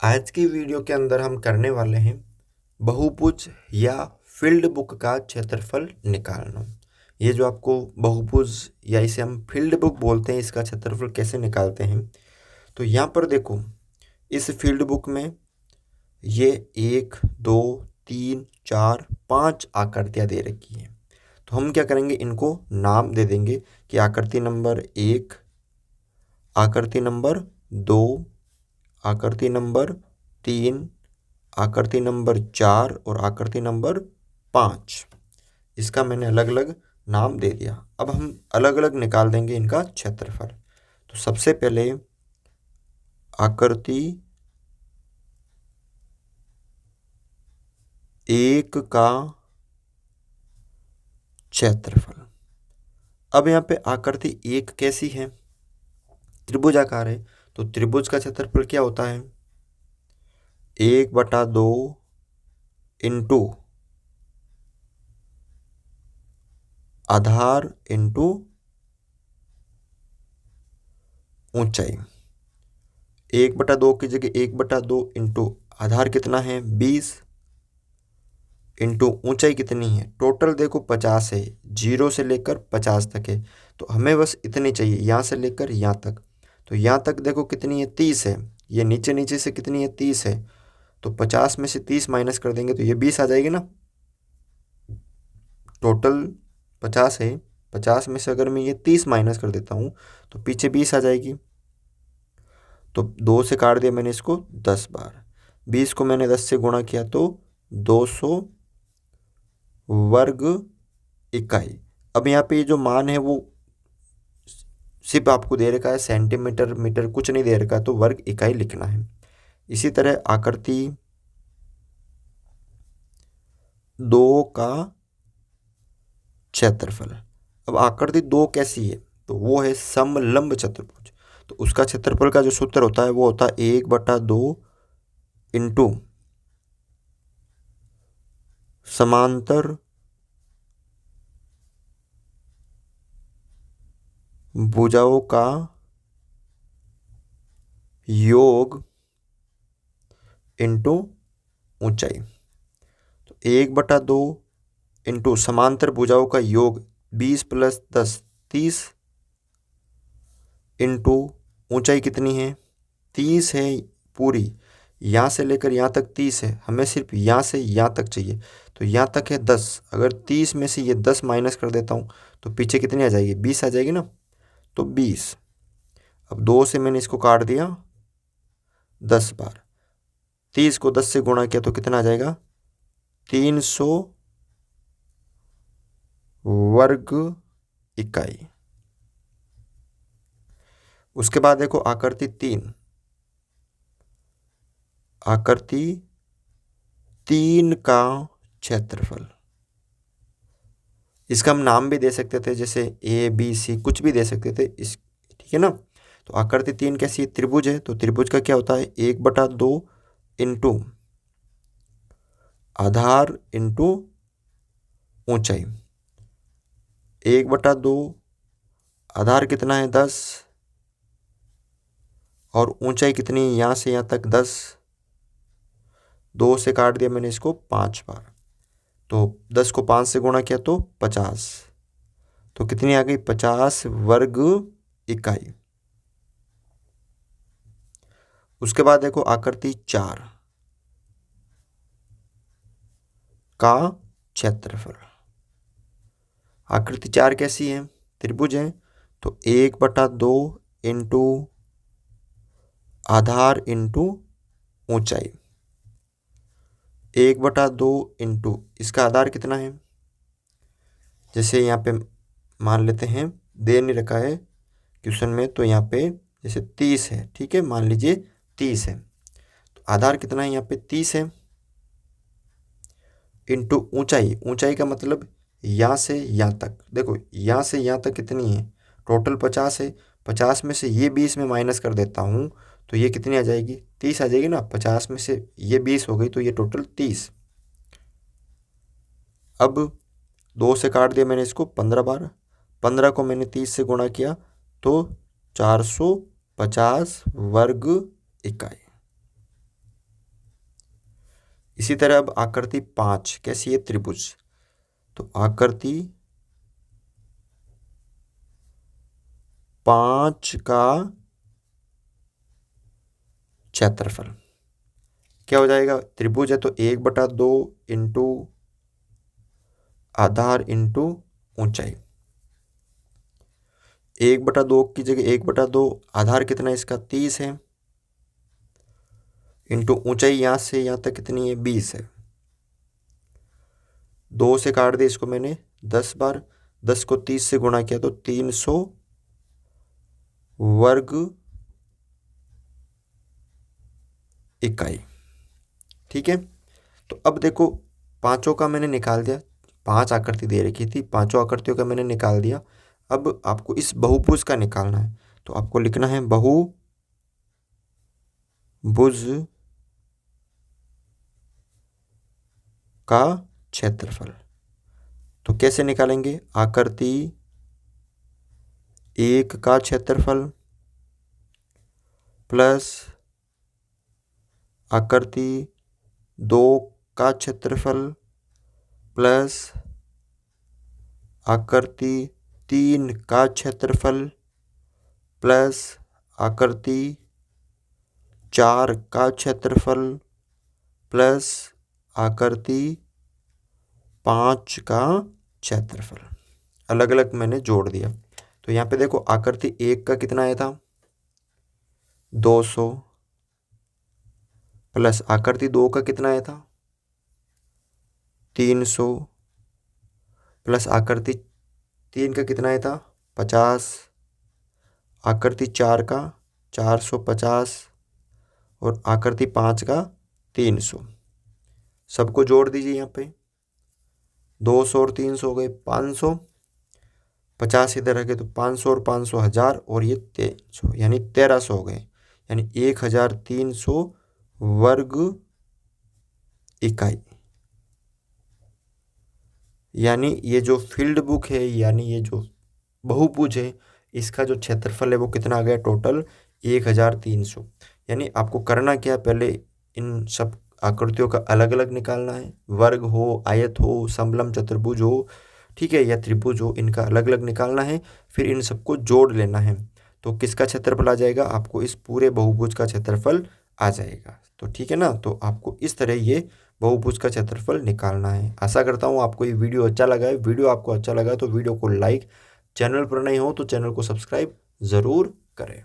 आज की वीडियो के अंदर हम करने वाले हैं बहुभुज या फील्ड बुक का क्षेत्रफल निकालना। ये जो आपको बहुभुज या इसे हम फील्ड बुक बोलते हैं, इसका क्षेत्रफल कैसे निकालते हैं। तो यहाँ पर देखो, इस फील्ड बुक में ये 1 2 3 4 5 आकृतियाँ दे रखी हैं। तो हम क्या करेंगे, इनको नाम दे देंगे कि आकृति नंबर 1, आकृति नंबर 2, आकृति नंबर 3, आकृति नंबर 4 और आकृति नंबर 5। इसका मैंने अलग अलग नाम दे दिया। अब हम अलग अलग निकाल देंगे इनका क्षेत्रफल। तो सबसे पहले आकृति 1 का क्षेत्रफल। अब यहाँ पे आकृति 1 कैसी है, त्रिभुजाकार है। तो त्रिभुज का क्षेत्रफल क्या होता है, 1/2 इंटू आधार इंटू ऊंचाई। 1/2 की जगह 1/2 इंटू आधार कितना है 20 इंटू ऊंचाई कितनी है, टोटल देखो 50 है, 0 से लेकर 50 तक है। तो हमें बस इतनी चाहिए, यहाँ से लेकर यहाँ तक। तो यहाँ तक देखो कितनी है 30 है, ये नीचे नीचे से कितनी है 30 है। तो 50 में से 30 माइनस कर देंगे तो ये 20 आ जाएगी ना। टोटल 50 है, 50 में से अगर मैं ये 30 माइनस कर देता हूँ तो पीछे 20 आ जाएगी। तो 2 से काट दिया मैंने इसको 10 बार, 20 को मैंने 10 से गुणा किया तो 200 वर्ग इकाई। अब यहाँ पे ये जो मान है वो सिर्फ आपको दे रखा है सेंटीमीटर मीटर, कुछ नहीं दे रखा है, तो वर्ग इकाई लिखना है। इसी तरह आकृति 2 का क्षेत्रफल। अब आकृति 2 कैसी है, तो वो है समलंब चतुर्भुज। तो उसका क्षेत्रफल का जो सूत्र होता है वो होता है 1/2 इंटू समांतर भुजाओं का योग इंटू ऊंचाई। तो 1/2 इंटू समांतर भुजाओं का योग 20 + 10 30 इंटू ऊंचाई कितनी है 30 है पूरी, यहाँ से लेकर यहाँ तक 30 है, हमें सिर्फ यहाँ से यहाँ तक चाहिए। तो यहाँ तक है 10, अगर 30 में से ये 10 माइनस कर देता हूँ तो पीछे कितनी आ जाएगी 20 आ जाएगी ना। तो 20। अब 2 से मैंने इसको काट दिया 10 बार, 30 को 10 से गुणा किया तो कितना आ जाएगा 300 वर्ग इकाई। उसके बाद देखो आकृति 3, आकृति 3 का क्षेत्रफल। इसका हम नाम भी दे सकते थे, जैसे ABC कुछ भी दे सकते थे इस, ठीक है ना। तो आकृति 3 कैसी है, त्रिभुज है। तो त्रिभुज का क्या होता है 1/2 इंटू आधार इंटू ऊंचाई। 1/2 आधार कितना है 10 और ऊंचाई कितनी है यहाँ से यहाँ तक 10। 2 से काट दिया मैंने इसको 5 बार, तो 10 को 5 से गुणा किया तो 50। तो कितनी आ गई 50 वर्ग इकाई। उसके बाद देखो आकृति 4 का क्षेत्रफल। आकृति 4 कैसी है, त्रिभुज है। तो 1/2 इंटू आधार इंटू ऊंचाई। 1/2 इंटू इसका आधार कितना है, जैसे यहाँ पे मान लेते हैं, दे नहीं रखा है क्वेश्चन में, तो यहाँ पे जैसे 30 है, ठीक है, मान लीजिए 30 है। तो आधार कितना है यहाँ पे 30 है, इंटू ऊंचाई। ऊंचाई का मतलब यहाँ से यहाँ तक, देखो यहाँ से यहाँ तक कितनी है, टोटल 50 है। 50 में से ये 20 में माइनस कर देता हूँ तो ये कितनी आ जाएगी 30 आ जाएगी ना। 50 में से ये 20 हो गई तो ये टोटल 30। अब 2 से काट दिया मैंने इसको 15 बार, 15 को मैंने 30 से गुणा किया तो 450 वर्ग इकाई। इसी तरह अब आकृति 5 कैसी है, त्रिभुज। तो आकृति 5 का क्षेत्रफल क्या हो जाएगा, त्रिभुज है तो 1/2 इंटू आधार इंटू ऊंचाई। 1/2 की जगह 1/2 आधार कितना है इसका 30 है, इंटू ऊंचाई यहां से यहां तक कितनी है 20 है। 2 से काट दिया इसको मैंने 10 बार, 10 को 30 से गुणा किया तो 300 वर्ग इकाई। ठीक है, तो अब देखो पांचों का मैंने निकाल दिया, 5 आकृति दे रखी थी, पांचों आकृतियों का मैंने निकाल दिया। अब आपको इस बहुभुज का निकालना है, तो आपको लिखना है बहुभुज का क्षेत्रफल। तो कैसे निकालेंगे, आकृति 1 का क्षेत्रफल प्लस आकृति 2 का क्षेत्रफल प्लस आकृति 3 का क्षेत्रफल प्लस आकृति 4 का क्षेत्रफल प्लस आकृति 5 का क्षेत्रफल। अलग अलग मैंने जोड़ दिया। तो यहाँ पे देखो आकृति 1 का कितना आया था 200 प्लस आकृति 2 का कितना आया था 300 प्लस आकृति 3 का कितना आया था 50, आकृति 4 का 450 और आकृति 5 का 300। सबको जोड़ दीजिए, यहाँ पे 200 और 300 हो गए 500, 50 इधर रखे तो 500 और 500 1000 और ये 300 यानी 1300 हो गए, यानी 1300 वर्ग इकाई। यानी ये जो फील्ड बुक है, यानी ये जो बहुभुज है, इसका जो क्षेत्रफल है वो कितना आ गया टोटल 1300। यानी आपको करना क्या, पहले इन सब आकृतियों का अलग अलग निकालना है, वर्ग हो, आयत हो, समलंब चतुर्भुज हो, ठीक है, या त्रिभुज हो, इनका अलग अलग निकालना है, फिर इन सबको जोड़ लेना है। तो किसका क्षेत्रफल आ जाएगा, आपको इस पूरे बहुभुज का क्षेत्रफल आ जाएगा। तो ठीक है ना, तो आपको इस तरह ये बहुभुज का क्षेत्रफल निकालना है। आशा करता हूँ आपको ये वीडियो अच्छा लगा है। वीडियो आपको अच्छा लगा तो वीडियो को लाइक, चैनल पर नहीं हो तो चैनल को सब्सक्राइब ज़रूर करें।